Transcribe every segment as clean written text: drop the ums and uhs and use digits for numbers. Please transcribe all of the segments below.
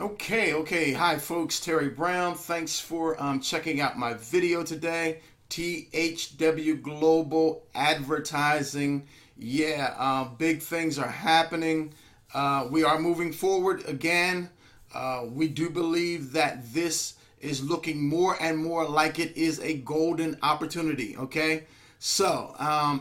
Okay. Hi, folks. Terry Brown. Thanks for checking out my video today. THW Global Advertising. Yeah, big things are happening. We are moving forward again. We do believe that this is looking more and more like it is a golden opportunity. Okay, so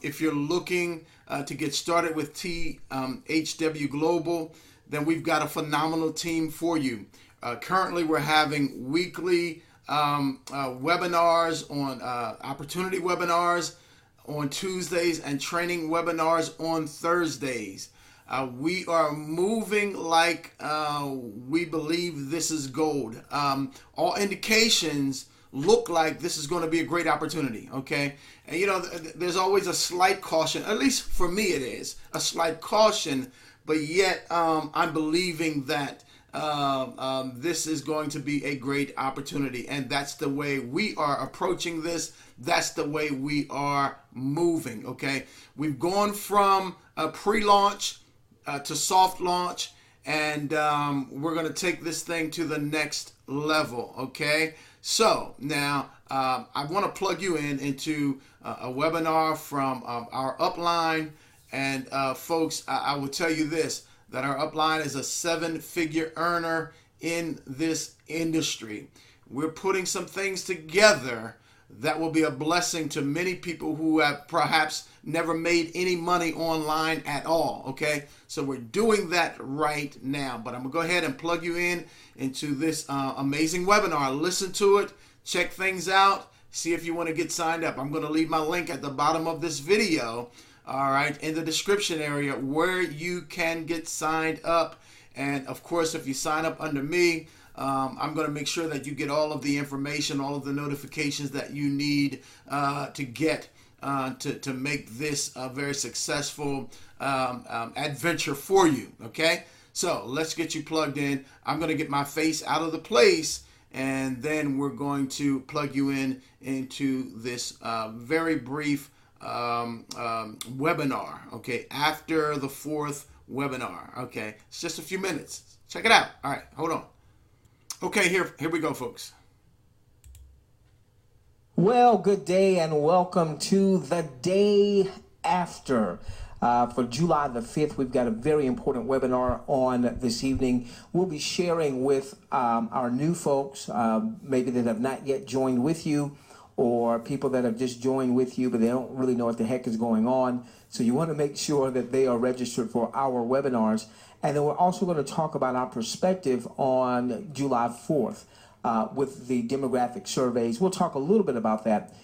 if you're looking to get started with THW Global, then we've got a phenomenal team for you. Currently, we're having weekly webinars on opportunity webinars on Tuesdays and training webinars on Thursdays. We are moving like we believe this is gold. All indications look like this is going to be a great opportunity. Okay, and there's always a slight caution, at least for me it is a slight caution, but yet I'm believing that this is going to be a great opportunity, and that's the way we are approaching this. That's the way we are moving. Okay, we've gone from a pre-launch to soft launch, and we're going to take this thing to the next level. Okay, so now I want to plug you into a webinar from our upline. And folks, I will tell you this, that our upline is a 7-figure earner in this industry. We're putting some things together that will be a blessing to many people who have perhaps never made any money online at all. Okay, so we're doing that right now. But I'm gonna go ahead and plug you into this amazing webinar. Listen to it, check things out, see if you want to get signed up. I'm going to leave my link at the bottom of this video, all right, in the description area, where you can get signed up. And of course, if you sign up under me, I'm going to make sure that you get all of the information, all of the notifications that you need to get to make this a very successful adventure for you. Okay, so let's get you plugged in. I'm going to get my face out of the place, and then we're going to plug you into this very brief webinar. Okay, after the 4th webinar. Okay, it's just a few minutes. Check it out. All right, hold on. Okay, here we go, folks. Well, good day and welcome to the day after. For July the 5th, we've got a very important webinar on this evening. We'll be sharing with our new folks, maybe that have not yet joined with you, or people that have just joined with you, but they don't really know what the heck is going on. So you want to make sure that they are registered for our webinars. And then we're also going to talk about our perspective on July 4th with the demographic surveys. We'll talk a little bit about that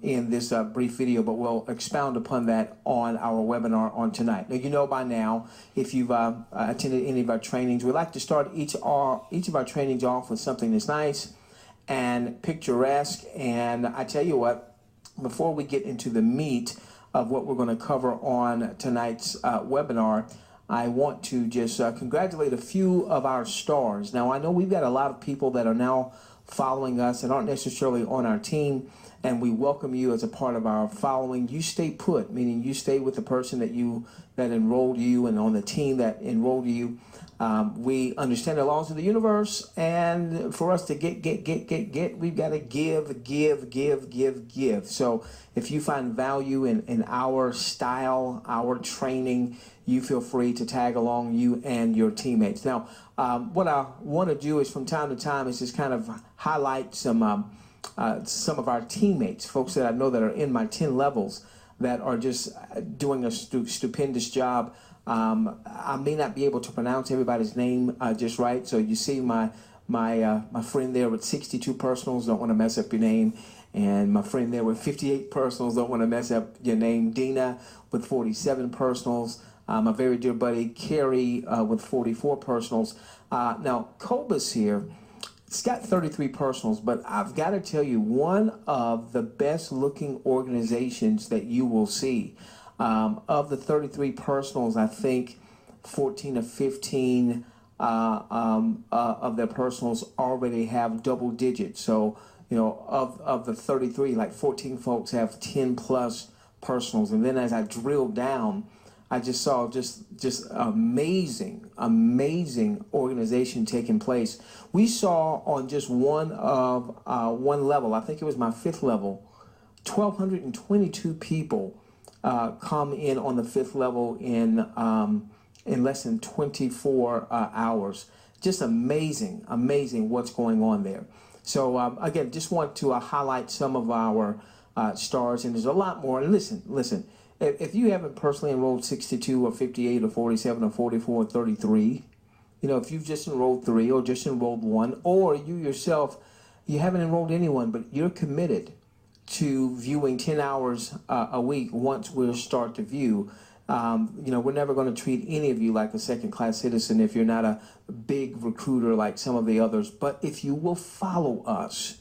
in this brief video, but we'll expound upon that on our webinar on tonight. Now, you know by now, if you've attended any of our trainings, we like to start each of our trainings off with something that's nice and picturesque. And I tell you what, before we get into the meat of what we're going to cover on tonight's webinar, I want to just congratulate a few of our stars. Now, I know we've got a lot of people that are now following us and aren't necessarily on our team, and we welcome you as a part of our following. You stay put, meaning you stay with the person that enrolled you and on the team that enrolled you. We understand the laws of the universe, and for us to get, we've got to give. So if you find value in our style, our training, you feel free to tag along, you and your teammates. Now, what I want to do is from time to time is just kind of highlight some of our teammates, folks that I know that are in my 10 levels that are just doing a stupendous job. I may not be able to pronounce everybody's name just right. So you see my friend there with 62 personals, don't want to mess up your name. And my friend there with 58 personals, don't want to mess up your name. Dina with 47 personals. My very dear buddy, Carrie with 44 personals. Now, Cobus here, it's got 33 personals, but I've got to tell you, one of the best looking organizations that you will see. Of the 33 personals, I think 14 or 15 of their personals already have double digits. So, of the 33, like 14 folks have 10 plus personals. And then as I drill down, I just saw just amazing organization taking place. We saw on just one level, I think it was my 5th level, 1,222 people come in on the 5th level in less than 24 hours. Just amazing what's going on there. So again, just want to highlight some of our stars, and there's a lot more. And listen, if you haven't personally enrolled 62 or 58 or 47 or 44 or 33, if you've just enrolled 3 or just enrolled 1, or you yourself, you haven't enrolled anyone, but you're committed to viewing 10 hours a week once we start to view, we're never going to treat any of you like a second-class citizen if you're not a big recruiter like some of the others. But if you will follow us,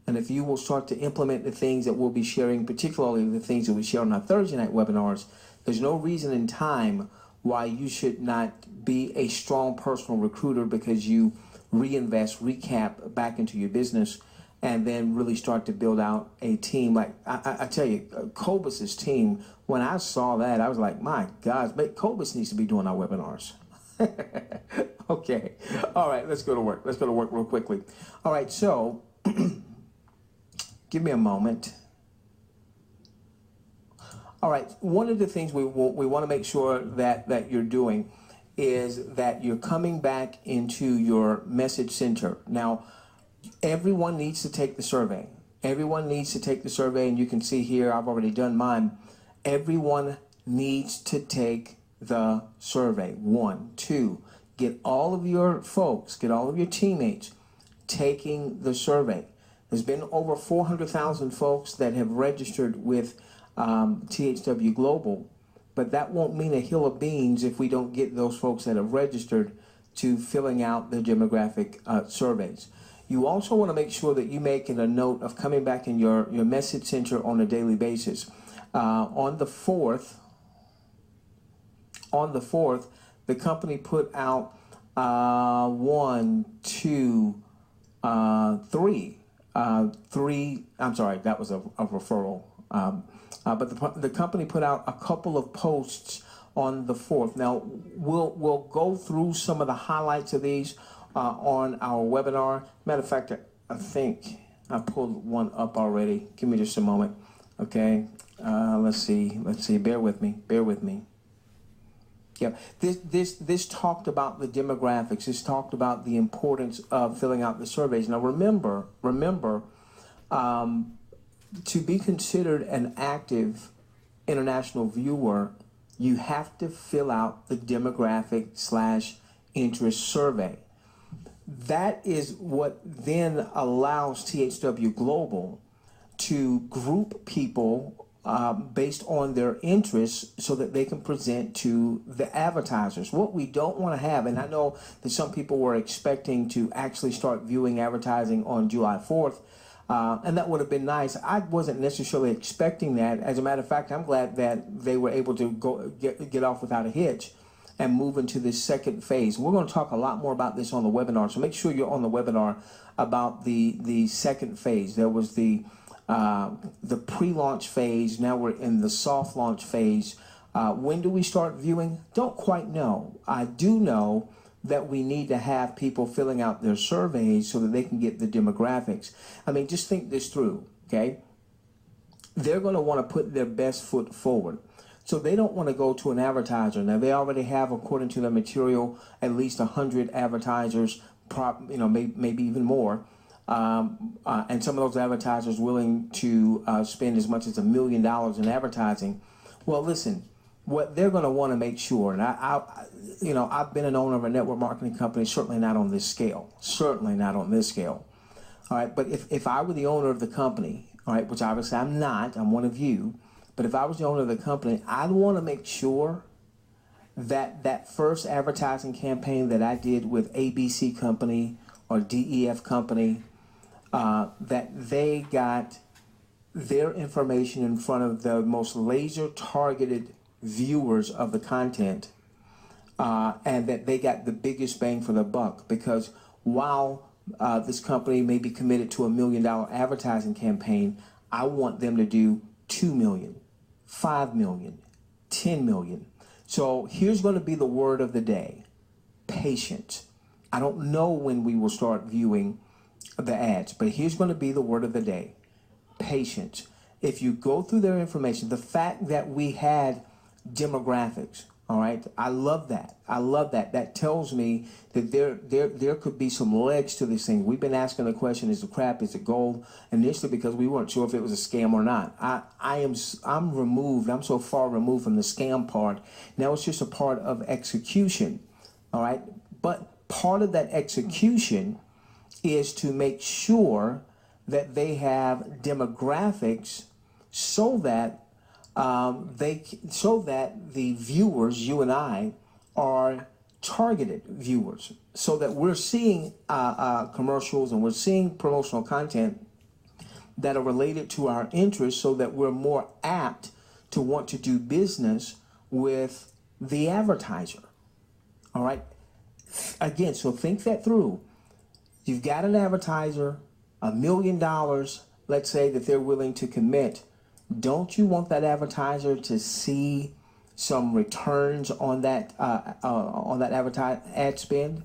and if you will start to implement the things that we'll be sharing, particularly the things that we share on our Thursday night webinars, there's no reason in time why you should not be a strong personal recruiter, because you reinvest, recap back into your business, and then really start to build out a team. Like I tell you, Cobus's team, when I saw that, I was like, my gosh, but Cobus needs to be doing our webinars. Okay. All right, let's go to work. Let's go to work real quickly. All right, so give me a moment. All right, one of the things we want to make sure that you're doing is that you're coming back into your message center. Now, everyone needs to take the survey. Everyone needs to take the survey, and you can see here, I've already done mine. Everyone needs to take the survey. 1, 2, get all of your folks, get all of your teammates taking the survey. There's been over 400,000 folks that have registered with THW Global, but that won't mean a hill of beans if we don't get those folks that have registered to filling out the demographic surveys. You also want to make sure that you make it a note of coming back in your message center on a daily basis. On the 4th, the company put out 3. I'm sorry, that was a referral. But the company put out a couple of posts on the 4th. Now we'll go through some of the highlights of these on our webinar. Matter of fact, I think I pulled one up already. Give me just a moment. Okay. Let's see. Bear with me. Yeah, this talked about the demographics. This talked about the importance of filling out the surveys. Now remember, to be considered an active international viewer, you have to fill out the demographic/interest survey. That is what then allows THW Global to group people based on their interests so that they can present to the advertisers. What we don't want to have, and I know that some people were expecting to actually start viewing advertising on July 4th, and that would have been nice. I wasn't necessarily expecting that. As a matter of fact, I'm glad that they were able to get off without a hitch and move into this second phase. We're going to talk a lot more about this on the webinar, so make sure you're on the webinar about the second phase. There was the pre-launch phase. Now we're in the soft launch phase. When do we start viewing? Don't quite know. I do know that we need to have people filling out their surveys so that they can get the demographics. I mean, just think this through, okay? They're going to want to put their best foot forward. So they don't want to go to an advertiser. Now, they already have, according to their material, at least 100 advertisers, maybe even more. And some of those advertisers willing to spend as much as $1 million in advertising. Well, listen, what they're going to want to make sure, and I've been an owner of a network marketing company, certainly not on this scale. All right, but if I were the owner of the company, all right, which obviously I'm not, I'm one of you, but if I was the owner of the company, I'd want to make sure that that first advertising campaign that I did with ABC Company or DEF Company, that they got their information in front of the most laser-targeted viewers of the content, and that they got the biggest bang for the buck. Because while this company may be committed to $1 million advertising campaign, I want them to do 2 million, 5 million, 10 million. So here's going to be the word of the day: patient. I don't know when we will start viewing the ads, but here's going to be the word of the day: patient. If you go through their information, the fact that we had demographics, all right, I love that. I love that. That tells me that there could be some legs to this thing. We've been asking the question: is it crap? Is it gold? Initially, because we weren't sure if it was a scam or not. I'm removed. I'm so far removed from the scam part. Now it's just a part of execution, all right. But part of that execution is to make sure that they have demographics so that so that the viewers, you and I, are targeted viewers, so that we're seeing commercials and we're seeing promotional content that are related to our interests, so that we're more apt to want to do business with the advertiser. All right. Again, so think that through. You've got an advertiser, $1 million, let's say, that they're willing to commit. Don't you want that advertiser to see some returns on that ad spend?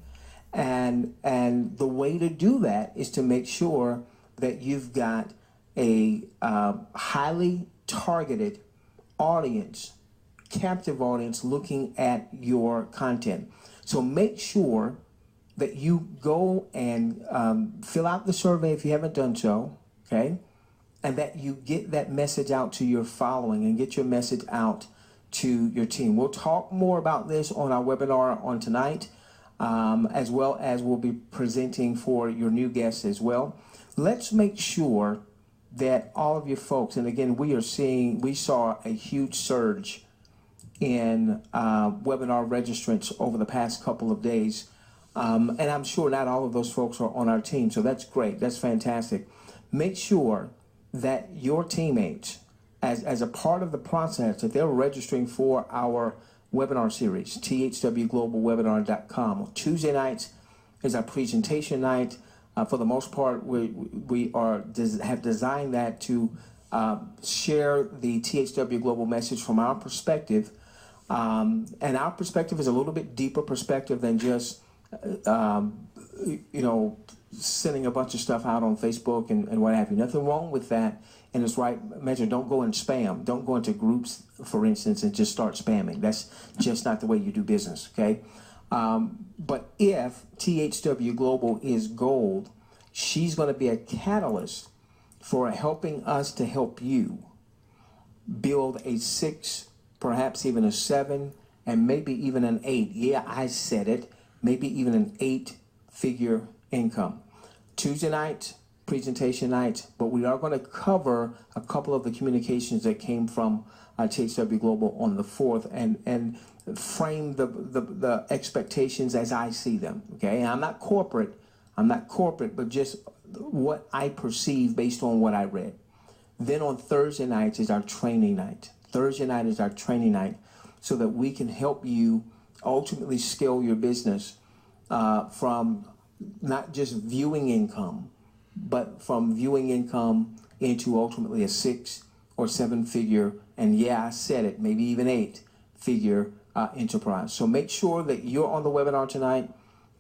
And the way to do that is to make sure that you've got a highly targeted audience, captive audience, looking at your content. So make sure that you go and fill out the survey if you haven't done so, okay? And that you get that message out to your following and get your message out to your team. We'll talk more about this on our webinar on tonight, as well as we'll be presenting for your new guests as well. Let's make sure that all of your folks, and again, we saw a huge surge in webinar registrants over the past couple of days. And I'm sure not all of those folks are on our team, so that's great. That's fantastic. Make sure that your teammates, as a part of the process, that they're registering for our webinar series, THWGlobalWebinar.com. Tuesday nights is our presentation night. For the most part, we have designed that to share the THW Global message from our perspective. And our perspective is a little bit deeper perspective than just sending a bunch of stuff out on Facebook and what have you. Nothing wrong with that in its right measure. Don't go and spam. Don't go into groups, for instance, and just start spamming. That's just not the way you do business, okay? But if THW Global is gold, she's going to be a catalyst for helping us to help you build a 6, perhaps even a 7, and maybe even an 8. Yeah, I said it. Maybe even an 8-figure income. Tuesday night, presentation night, but we are going to cover a couple of the communications that came from THW Global on the 4th and frame the expectations as I see them. Okay, and I'm not corporate, but just what I perceive based on what I read. Then on Thursday nights is our training night. Thursday night is our training night, so that we can help you ultimately scale your business from not just viewing income, but from viewing income into ultimately a 6 or 7-figure, and yeah, I said it, maybe even 8-figure enterprise. So make sure that you're on the webinar tonight.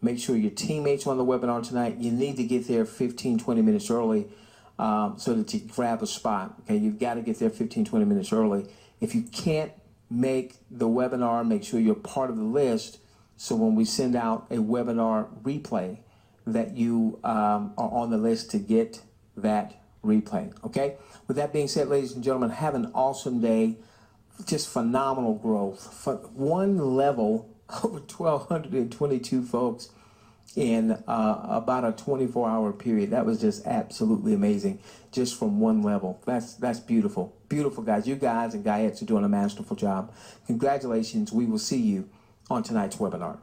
Make sure your teammates are on the webinar tonight. You need to get there 15, 20 minutes early so that you grab a spot. Okay, you've got to get there 15, 20 minutes early. If you can't make the webinar, make sure you're part of the list, so when we send out a webinar replay, that you are on the list to get that replay. Okay? With that being said, ladies and gentlemen, have an awesome day. Just phenomenal growth. One level, over 1,222 folks in about a 24-hour period. That was just absolutely amazing, just from one level. That's beautiful. Beautiful, guys. You guys and guyettes are doing a masterful job. Congratulations. We will see you on tonight's webinar.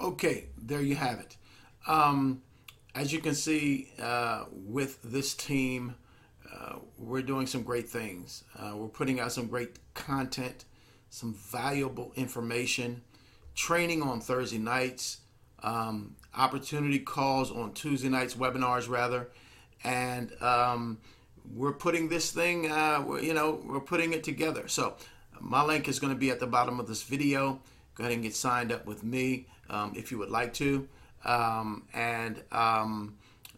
Okay, there you have it. As you can see, with this team, we're doing some great things. We're putting out some great content, some valuable information, training on Thursday nights, opportunity calls on Tuesday nights, webinars rather, and we're putting this thing, we're putting it together. So my link is going to be at the bottom of this video. Go ahead and get signed up with me if you would like to.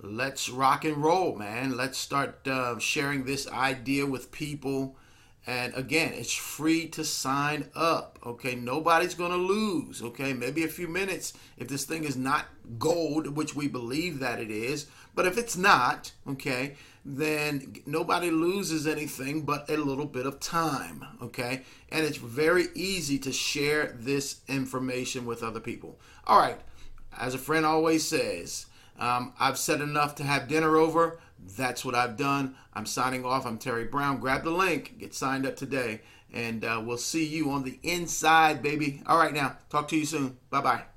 Let's rock and roll, man. Let's start sharing this idea with people. And again, it's free to sign up. Okay, nobody's going to lose. Okay, maybe a few minutes if this thing is not gold, which we believe that it is. But if it's not, okay, then nobody loses anything but a little bit of time. Okay, and it's very easy to share this information with other people. All right, as a friend always says, I've said enough to have dinner over. That's what I've done. I'm signing off. I'm Terry Brown. Grab the link. Get signed up today. And we'll see you on the inside, baby. All right, now. Talk to you soon. Bye-bye.